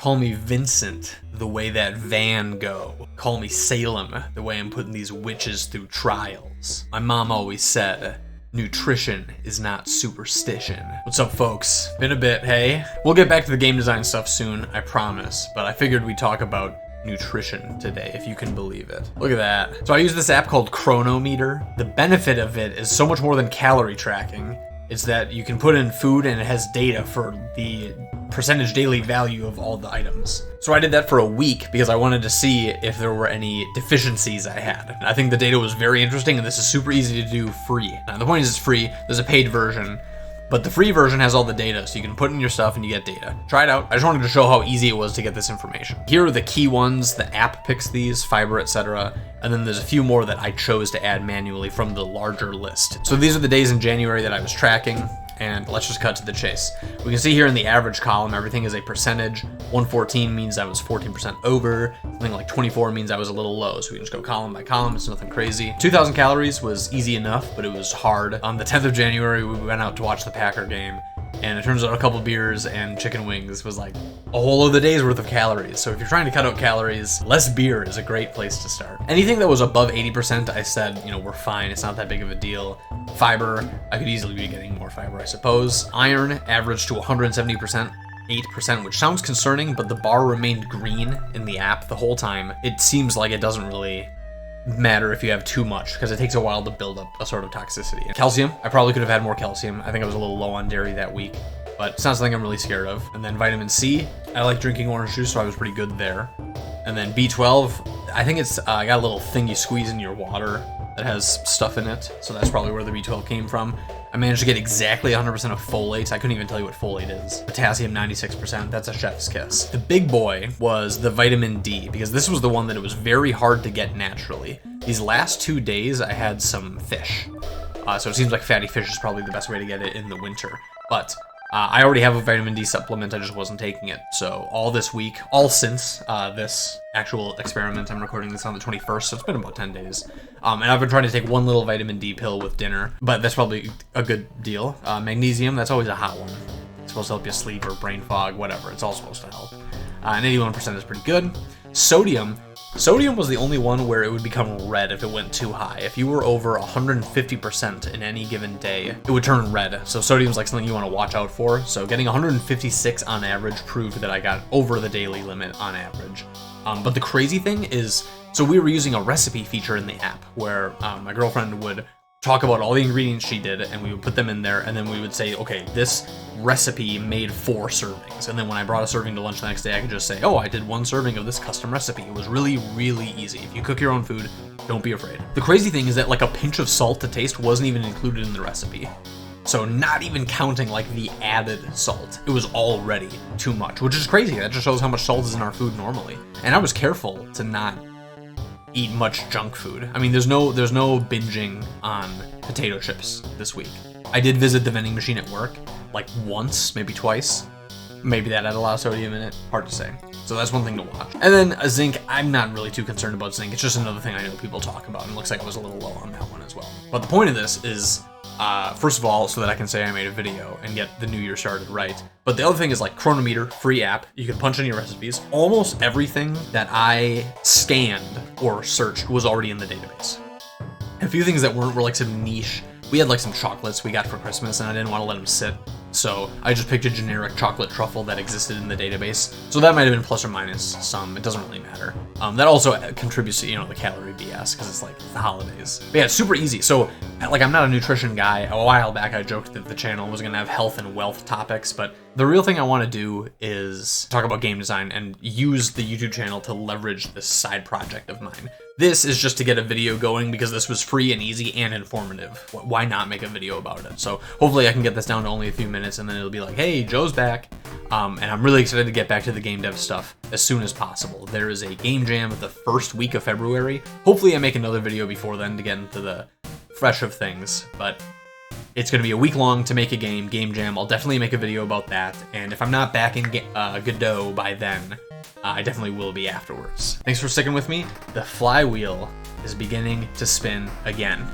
Call me Vincent, the way that Van go. Call me Salem, the way I'm putting these witches through trials. My mom always said, nutrition is not superstition. What's up, folks? Been a bit, hey? We'll get back to the game design stuff soon, I promise, but I figured we'd talk about nutrition today, if you can believe it. Look at that. So I use this app called Chronometer. The benefit of it is so much more than calorie tracking. It's that you can put in food and it has data for the percentage daily value of all the items. So I did that for a week because I wanted to see if there were any deficiencies I had. I think the data was very interesting, and this is super easy to do free. Now, the point is it's free. There's a paid version, but the free version has all the data, so you can put in your stuff and you get data. Try it out. I just wanted to show how easy it was to get this information. Here are the key ones. The app picks these, fiber, etc. And then there's a few more that I chose to add manually from the larger list. So these are the days in January that I was tracking, and let's just cut to the chase. We can see here in the average column, everything is a percentage. 114 means I was 14% over. Something like 24 means I was a little low. So we can just go column by column. It's nothing crazy. 2,000 calories was easy enough, but it was hard. On the 10th of January, we went out to watch the Packer game, and it turns out a couple beers and chicken wings was like a whole other day's worth of calories. So if you're trying to cut out calories, less beer is a great place to start. Anything that was above 80%, I said, we're fine. It's not that big of a deal. Fiber, I could easily be getting more fiber, I suppose. Iron averaged to 170%. 8%, which sounds concerning, but the bar remained green in the app the whole time. It seems like it doesn't really matter if you have too much, because it takes a while to build up a sort of toxicity. Calcium, I probably could have had more calcium. I think I was a little low on dairy that week, but it's not something I'm really scared of. And then vitamin C, I like drinking orange juice, so I was pretty good there. And then B12, I think it's got a little thing you squeeze in your water that has stuff in it, so that's probably where the B12 came from. I managed to get exactly 100% of folate. I couldn't even tell you what folate is. Potassium, 96%. That's a chef's kiss. The big boy was the vitamin D, because this was the one that it was very hard to get naturally. These last 2 days, I had some fish. So it seems like fatty fish is probably the best way to get it in the winter. But I already have a vitamin D supplement, I just wasn't taking it. So all this week, all since this actual experiment, I'm recording this on the 21st, so it's been about 10 days. And I've been trying to take one little vitamin D pill with dinner, but that's probably a good deal. Magnesium, that's always a hot one. It's supposed to help you sleep or brain fog, whatever. It's all supposed to help. And 81% is pretty good. Sodium was the only one where it would become red if it went too high. If you were over 150% in any given day, it would turn red. So sodium's like something you want to watch out for. So getting 156 on average proved that I got over the daily limit on average. But the crazy thing is, so we were using a recipe feature in the app where my girlfriend would talk about all the ingredients she did, and we would put them in there, and then we would say, okay, this recipe made 4 servings. And then when I brought a serving to lunch the next day, I could just say, oh, I did 1 serving of this custom recipe. It was really, really easy. If you cook your own food, don't be afraid. The crazy thing is that like a pinch of salt to taste wasn't even included in the recipe. So not even counting like the added salt, it was already too much, which is crazy. That just shows how much salt is in our food normally. And I was careful to not eat much junk food. I mean, there's no binging on potato chips this week. I did visit the vending machine at work like once, maybe twice. Maybe that had a lot of sodium in it. Hard to say. So that's one thing to watch. And then zinc, I'm not really too concerned about zinc. It's just another thing I know people talk about, and it looks like I was a little low on that one as well. But the point of this is, first of all, so that I can say I made a video and get the new year started right. But the other thing is like Chronometer, free app. You can punch in your recipes. Almost everything that I scanned or searched was already in the database. A few things that weren't were like some niche. We had like some chocolates we got for Christmas, and I didn't want to let them sit. So I just picked a generic chocolate truffle that existed in the database. So that might have been plus or minus some. It doesn't really matter. That also contributes to, the calorie BS, because it's like the holidays. But yeah, it's super easy. So like, I'm not a nutrition guy. A while back, I joked that the channel was going to have health and wealth topics, but the real thing I want to do is talk about game design and use the YouTube channel to leverage this side project of mine. This is just to get a video going because this was free and easy and informative. Why not make a video about it? So hopefully I can get this down to only a few minutes, and then it'll be like, hey, Joe's back. And I'm really excited to get back to the game dev stuff as soon as possible. There is a game jam the first week of February. Hopefully I make another video before then to get into the fresh of things, but it's going to be a week long to make a game jam. I'll definitely make a video about that. And if I'm not back in Godot by then, I definitely will be afterwards. Thanks for sticking with me. The flywheel is beginning to spin again.